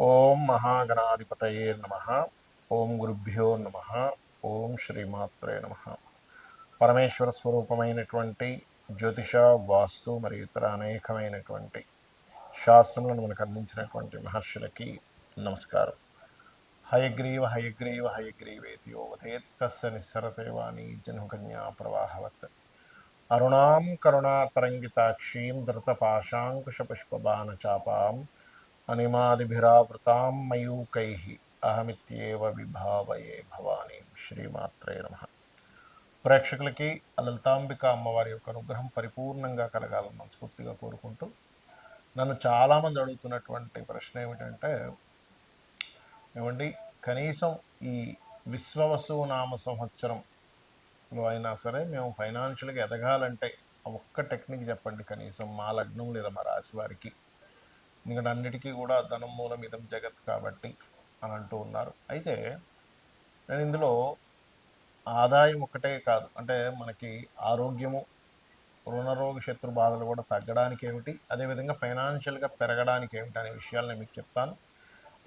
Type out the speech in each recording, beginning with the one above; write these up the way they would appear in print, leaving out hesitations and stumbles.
ఓం మహాగణాధిపతయే నమ. ఓం గురుభ్యో నమ. ఓం శ్రీమాత్రే నమ. పరమేశ్వర స్వరూపమైనటువంటి జ్యోతిష, వాస్తు మరియు ఇతర అనేకమైనటువంటి శాస్త్రములను మనకు అందించినటువంటి మహర్షులకి నమస్కారం. హయగ్రీవ హయగ్రీవ హయగ్రీవేతి యోవధేత్ తస్య నిస్సరతే వాణి జన్మకన్యా ప్రవాహవత్ అరుణాం కరుణాతరంగితాక్షీం ధృతపాశాంకుశపుష్పబాణచాపాం అనిమాదిభిరావృతాం మయూకైః అహమిత్యేవ విభావయే భవానీ. శ్రీమాత్రే నమ. ప్రేక్షకులకి లలితాంబిక అమ్మవారి యొక్క అనుగ్రహం పరిపూర్ణంగా కలగాలని మనస్ఫూర్తిగా కోరుకుంటూ, నన్ను చాలామంది అడుగుతున్నటువంటి ప్రశ్న ఏమిటంటే, ఏమండి కనీసం ఈ విశ్వవసు నామ సంవత్సరంలో అయినా సరే మేము ఫైనాన్షియల్గా ఎదగాలంటే ఒక్క టెక్నిక్ చెప్పండి కనీసం మా లగ్నం లేదా మా రాశి వారికి, ఎందుకంటే అన్నిటికీ కూడా ధనం మూలం ఇదం జగత్ కాబట్టి అని అంటూ ఉన్నారు. అయితే నేను ఇందులో ఆదాయం ఒక్కటే కాదు, అంటే మనకి ఆరోగ్యము, రుణరోగ శత్రు బాధలు కూడా తగ్గడానికి ఏమిటి, అదేవిధంగా ఫైనాన్షియల్గా పెరగడానికి ఏమిటి అనే విషయాలు నేను మీకు చెప్తాను.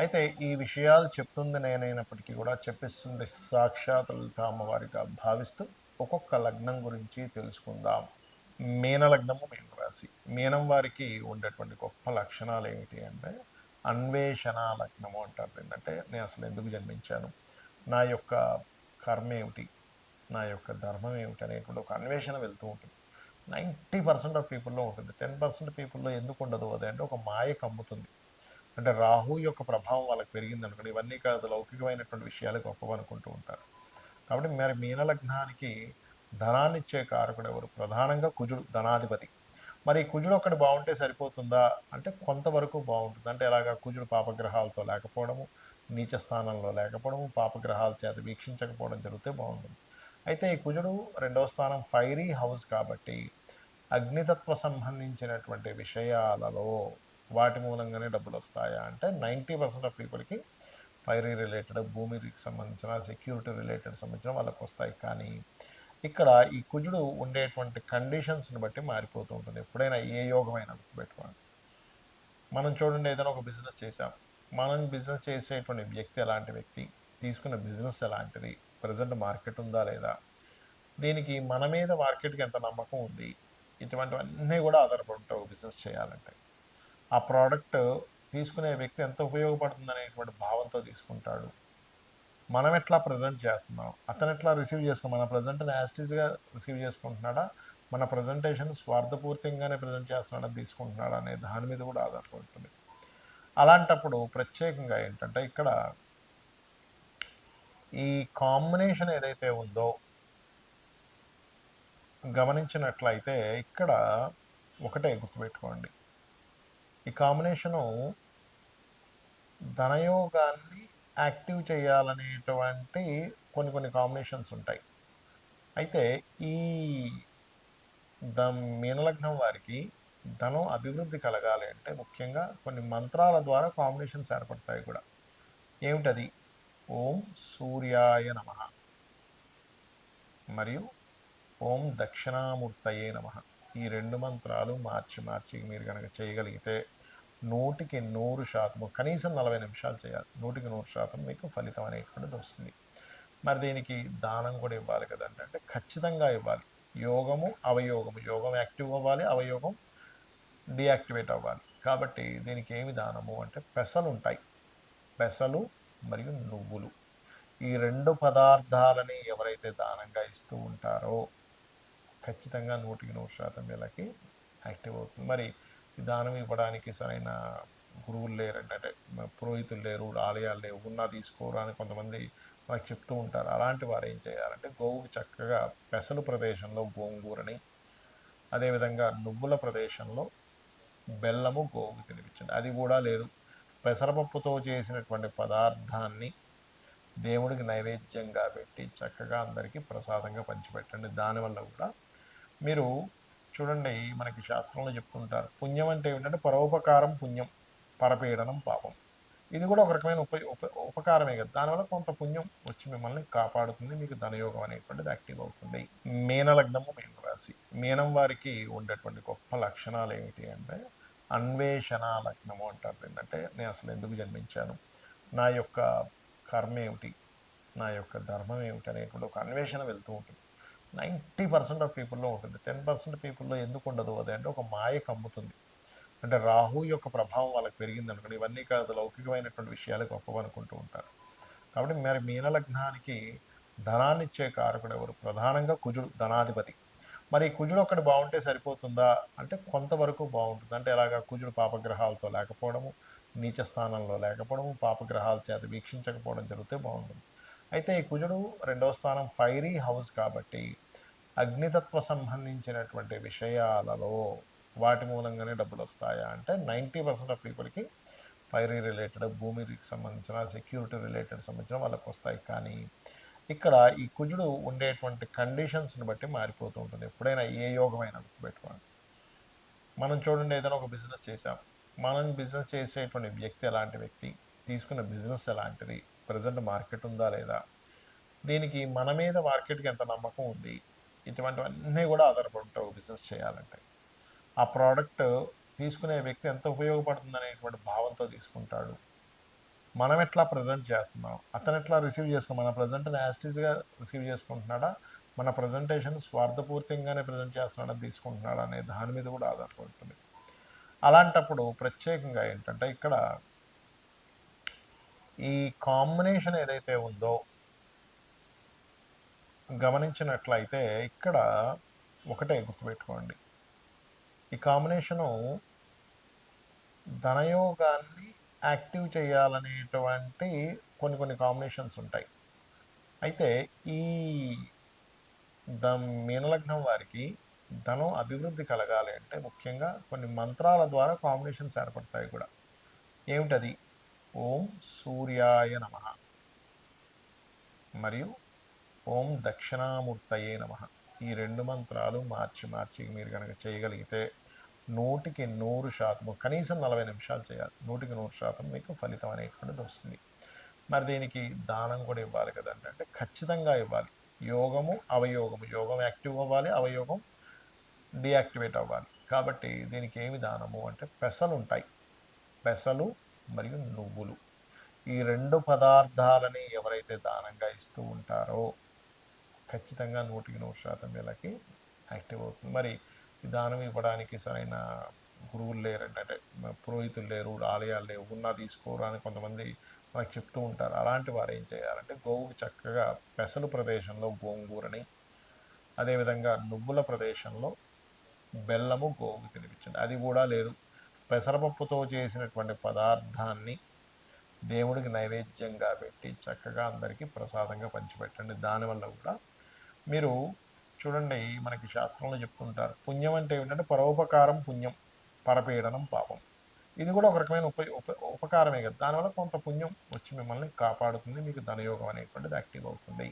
అయితే ఈ విషయాలు చెప్తుంది నేనైనప్పటికీ కూడా చెప్పిస్తుంది సాక్షాత్ లలిత అమ్మవారిగా భావిస్తూ ఒక్కొక్క లగ్నం గురించి తెలుసుకుందాం. మీన లగ్నము, మీన రాశి. మీనం వారికి ఉండేటువంటి గొప్ప లక్షణాలు ఏమిటి అంటే అన్వేషణ లగ్నము అంటారు. ఏంటంటే నేను అసలు ఎందుకు జన్మించాను, నా యొక్క కర్మ ఏమిటి, నా యొక్క ధర్మం ఏమిటి అనేటువంటి ఒక అన్వేషణ వెళ్తూ ఉంటుంది. 90% ఆఫ్ పీపుల్లో ఉంటుంది. 10% పీపుల్లో ఎందుకు ఉండదు అది అంటే ఒక మాయ కమ్ముతుంది. అంటే రాహు యొక్క ప్రభావం వాళ్ళకి పెరిగింది అనుకోండి, ఇవన్నీ కాదు లౌకికమైనటువంటి విషయాలు గొప్పవి అనుకుంటూ ఉంటారు. కాబట్టి మరి మీన లగ్నానికి ధనాన్ని ఇచ్చే కారకుడు ఎవరు? ప్రధానంగా కుజుడు, ధనాధిపతి. మరి కుజుడు ఒక్కటి బాగుంటే సరిపోతుందా అంటే కొంతవరకు బాగుంటుంది. అంటే ఎలాగా? కుజుడు పాపగ్రహాలతో లేకపోవడము, నీచ స్థానంలో లేకపోవడము, పాపగ్రహాల చేత వీక్షించకపోవడం జరిగితే బాగుంటుంది. అయితే ఈ కుజుడు రెండవ స్థానం ఫైరీ హౌస్ కాబట్టి అగ్నితత్వ సంబంధించినటువంటి విషయాలలో వాటి మూలంగానే డబ్బులు వస్తాయా అంటే 90% ఆఫ్ పీపుల్కి ఫైరీ రిలేటెడ్, భూమికి సంబంధించిన, సెక్యూరిటీ రిలేటెడ్ సంబంధించిన వాళ్ళకి వస్తాయి. కానీ ఇక్కడ ఈ కుజుడు ఉండేటువంటి కండిషన్స్ని బట్టి మారిపోతూ ఉంటుంది. ఎప్పుడైనా ఏ యోగమైనా గుర్తుపెట్టుకోండి. మనం చూడండి, ఏదైనా ఒక బిజినెస్ చేసాం, మనం బిజినెస్ చేసేటువంటి వ్యక్తి ఎలాంటి వ్యక్తి, తీసుకున్న బిజినెస్ ఎలాంటిది, ప్రజెంట్ మార్కెట్ ఉందా లేదా, దీనికి మన మీద మార్కెట్కి ఎంత నమ్మకం ఉంది, ఇటువంటివన్నీ కూడా ఆధారపడి ఉంటాయి బిజినెస్ చేయాలంటే. ఆ ప్రోడక్ట్ తీసుకునే వ్యక్తి ఎంత ఉపయోగపడుతుంది అనేటువంటి భావంతో తీసుకుంటాడు. మనం ఎట్లా ప్రజెంట్ చేస్తున్నాం, అతను ఎట్లా రిసీవ్ చేసుకున్నాం, మన ప్రజెంట్ని యాస్టీస్గా రిసీవ్ చేసుకుంటున్నాడా, మన ప్రజెంటేషన్ స్వార్థపూర్తిగానే ప్రజెంట్ చేస్తున్నాడా, తీసుకుంటున్నాడా అనే దాని మీద కూడా ఆధారపడి ఉంటుంది. అలాంటప్పుడు ప్రత్యేకంగా ఏంటంటే ఇక్కడ ఈ కాంబినేషన్ ఏదైతే ఉందో గమనించినట్లయితే ఇక్కడ ఒకటే గుర్తుపెట్టుకోండి, ఈ కాంబినేషను ధనయోగాన్ని యాక్టివ్ చేయాలనేటువంటి కొన్ని కాంబినేషన్స్ ఉంటాయి. అయితే ఈ మీనలగ్నం వారికి ధనం అభివృద్ధి కలగాలి అంటే ముఖ్యంగా కొన్ని మంత్రాల ద్వారా కాంబినేషన్స్ ఏర్పడతాయి కూడా. ఏమిటది? ఓం సూర్యాయ నమ మరియు ఓం దక్షిణామూర్తయే నమ. ఈ రెండు మంత్రాలు మార్చి మీరు కనుక చేయగలిగితే 100% కనీసం 40 నిమిషాలు చేయాలి. 100% మీకు ఫలితం అనేటువంటిది వస్తుంది. మరి దీనికి దానం కూడా ఇవ్వాలి కదండి, అంటే ఖచ్చితంగా ఇవ్వాలి. యోగము అవయోగము, యోగం యాక్టివ్ అవ్వాలి, అవయోగం డీయాక్టివేట్ అవ్వాలి. కాబట్టి దీనికి ఏమి దానము అంటే పెసలు ఉంటాయి, పెసలు మరియు నువ్వులు. ఈ రెండు పదార్థాలని ఎవరైతే దానంగా ఇస్తూ ఉంటారో ఖచ్చితంగా 100% వీళ్ళకి యాక్టివ్ అవుతుంది. మరి ఈ దానం ఇవ్వడానికి సరైన గురువులు లేరంటే, అంటే పురోహితులు లేరు, ఆలయాలు లేవు, ఉన్నా తీసుకోరు అని కొంతమంది మనకు చెప్తూ ఉంటారు. అలాంటి వారు ఏం చేయాలంటే గోవుకి చక్కగా పెసలు ప్రదేశంలో గోంగూరని, అదేవిధంగా నువ్వుల ప్రదేశంలో బెల్లము గోవుకి తినిపించండి. అది కూడా లేదు, పెసరపప్పుతో చేసినటువంటి పదార్థాన్ని దేవుడికి నైవేద్యంగా పెట్టి చక్కగా అందరికీ ప్రసాదంగా పంచిపెట్టండి. దానివల్ల కూడా మీరు చూడండి, మనకి శాస్త్రంలో చెప్తుంటారు పుణ్యం అంటే ఏమిటంటే పరోపకారం పుణ్యం, పరపీడనం పాపం. ఇది కూడా ఒక రకమైన ఉపకారమే కదా, దానివల్ల కొంత పుణ్యం వచ్చి మిమ్మల్ని కాపాడుతుంది, మీకు ధనయోగం అనేటువంటిది యాక్టివ్ అవుతుంది. మీనలగ్నము, మీన రాశి. మీనం వారికి ఉండేటువంటి గొప్ప లక్షణాలు ఏమిటి అంటే అన్వేషణ లగ్నము అంటారు. ఏంటంటే నేను అసలు ఎందుకు జన్మించాను, నా యొక్క కర్మ ఏమిటి, నా యొక్క ధర్మం ఏమిటి అనేటువంటి ఒక అన్వేషణ వెళ్తూ ఉంటుంది. 90% ఆఫ్ పీపుల్‌లో ఉంటుంది. 10% పీపుల్‌లో ఎందుకు ఉండదు అది అంటే ఒక మాయ కమ్ముతుంది. అంటే రాహు యొక్క ప్రభావం వాళ్ళకి పెరిగిందనుకోండి, ఇవన్నీ కాదు లౌకికమైనటువంటి విషయాలు గొప్పవనుకుంటూ ఉంటారు. కాబట్టి మరి మీన లగ్నానికి ధనాన్నిచ్చే కారకుడు ఎవరు? ప్రధానంగా కుజుడు ధనాధిపతి. మరి కుజుడు ఒక్కటి బాగుంటే సరిపోతుందా అంటే కొంతవరకు బాగుంటుంది. అంటే ఎలాగా? కుజుడు పాపగ్రహాలతో లేకపోవడము, నీచ స్థానంలో లేకపోవడము, పాపగ్రహాల చేత వీక్షించకపోవడం జరిగితే బాగుంటుంది. అయితే ఈ కుజుడు రెండవ స్థానం ఫైరీ హౌస్ కాబట్టి అగ్నితత్వ సంబంధించినటువంటి విషయాలలో వాటి మూలంగానే డబ్బులు వస్తాయా అంటే 90% ఆఫ్ పీపుల్కి ఫైరీ రిలేటెడ్, భూమికి సంబంధించిన, సెక్యూరిటీ రిలేటెడ్ సంబంధించిన వాళ్ళకి వస్తాయి. కానీ ఇక్కడ ఈ కుజుడు ఉండేటువంటి కండిషన్స్ని బట్టి మారిపోతూ ఉంటుంది. ఎప్పుడైనా ఏ యోగమైనా గుర్తుపెట్టుకోండి. మనం చూడండి, ఏదైనా ఒక బిజినెస్ చేసాం. మనం బిజినెస్ చేసేటువంటి వ్యక్తి ఎలాంటి వ్యక్తి, తీసుకున్న బిజినెస్ ఎలాంటిది, ప్రజెంట్ మార్కెట్ ఉందా లేదా, దీనికి మన మీద మార్కెట్కి ఎంత నమ్మకం ఉంది, ఇటువంటివన్నీ కూడా ఆధారపడి ఉంటాయి ఒక బిజినెస్ చేయాలంటే. ఆ ప్రోడక్ట్ తీసుకునే వ్యక్తి ఎంత ఉపయోగపడుతుంది అనేటువంటి భావంతో తీసుకుంటాడు. మనం ఎట్లా ప్రజెంట్ చేస్తున్నాం, అతను ఎట్లా రిసీవ్ చేసుకున్నాం, మన ప్రజెంట్ని యాస్టీస్గా రిసీవ్ చేసుకుంటున్నాడా, మన ప్రజెంటేషన్ స్వార్థపూర్తిగానే ప్రజెంట్ చేస్తున్నాడా తీసుకుంటున్నాడా అనే దాని మీద కూడా ఆధారపడుతుంది. అలాంటప్పుడు ప్రత్యేకంగా ఏంటంటే ఇక్కడ ఈ కాంబినేషన్ ఏదైతే ఉందో గమనించినట్లయితే ఇక్కడ ఒకటే గుర్తుపెట్టుకోండి, ఈ కాంబినేషను ధనయోగాన్ని యాక్టివ్ చేయాలనేటువంటి కొన్ని కాంబినేషన్స్ ఉంటాయి. అయితే ఈ మీనలగ్నం వారికి ధనం అభివృద్ధి కలగాలి అంటే ముఖ్యంగా కొన్ని మంత్రాల ద్వారా కాంబినేషన్స్ ఏర్పడతాయి కూడా. ఏమిటది? ఓం సూర్యాయ నమః మరియు ఓం దక్షిణామూర్తయే నమః. ఈ 2 మంత్రాలు మార్చి మీరు కనుక చేయగలిగితే 100% కనీసం 40 నిమిషాలు చేయాలి. 100% మీకు ఫలితం అనేటువంటిది వస్తుంది. మరి దీనికి దానం కూడా ఇవ్వాలి కదండి అంటే ఖచ్చితంగా ఇవ్వాలి. యోగము అవయోగము, యోగం యాక్టివ్ అవ్వాలి, అవయోగం డీయాక్టివేట్ అవ్వాలి. కాబట్టి దీనికి ఏమి దానము అంటే పెసలు ఉంటాయి, పెసలు మరియు నువ్వులు. ఈ 2 పదార్థాలని ఎవరైతే దానంగా ఇస్తూ ఉంటారో ఖచ్చితంగా 100% వీళ్ళకి యాక్టివ్ అవుతుంది. మరి ఈ దానం ఇవ్వడానికి సరైన గురువులు లేరంటే, అంటే పురోహితులు లేరు, ఆలయాలు లేవు, ఉన్నా తీసుకోరు అని కొంతమంది మనకు చెప్తూ ఉంటారు. అలాంటి వారు ఏం చేయాలంటే గోవుకి చక్కగా పెసలు ప్రదేశంలో గోంగూరని, అదేవిధంగా నువ్వుల ప్రదేశంలో బెల్లము గోవుకి తినిపించండి. అది కూడా లేదు, పెసరపప్పుతో చేసినటువంటి పదార్థాన్ని దేవుడికి నైవేద్యంగా పెట్టి చక్కగా అందరికీ ప్రసాదంగా పంచిపెట్టండి. దానివల్ల కూడా మీరు చూడండి, మనకి శాస్త్రంలో చెప్తుంటారు పుణ్యం అంటే ఏమిటంటే పరోపకారం పుణ్యం, పరపీడనం పాపం. ఇది కూడా ఒక రకమైన ఉపకారమే కదా. దానివల్ల కొంత పుణ్యం వచ్చి మిమ్మల్ని కాపాడుతుంది, మీకు ధనయోగం అనేటువంటిది యాక్టివ్ అవుతుంది.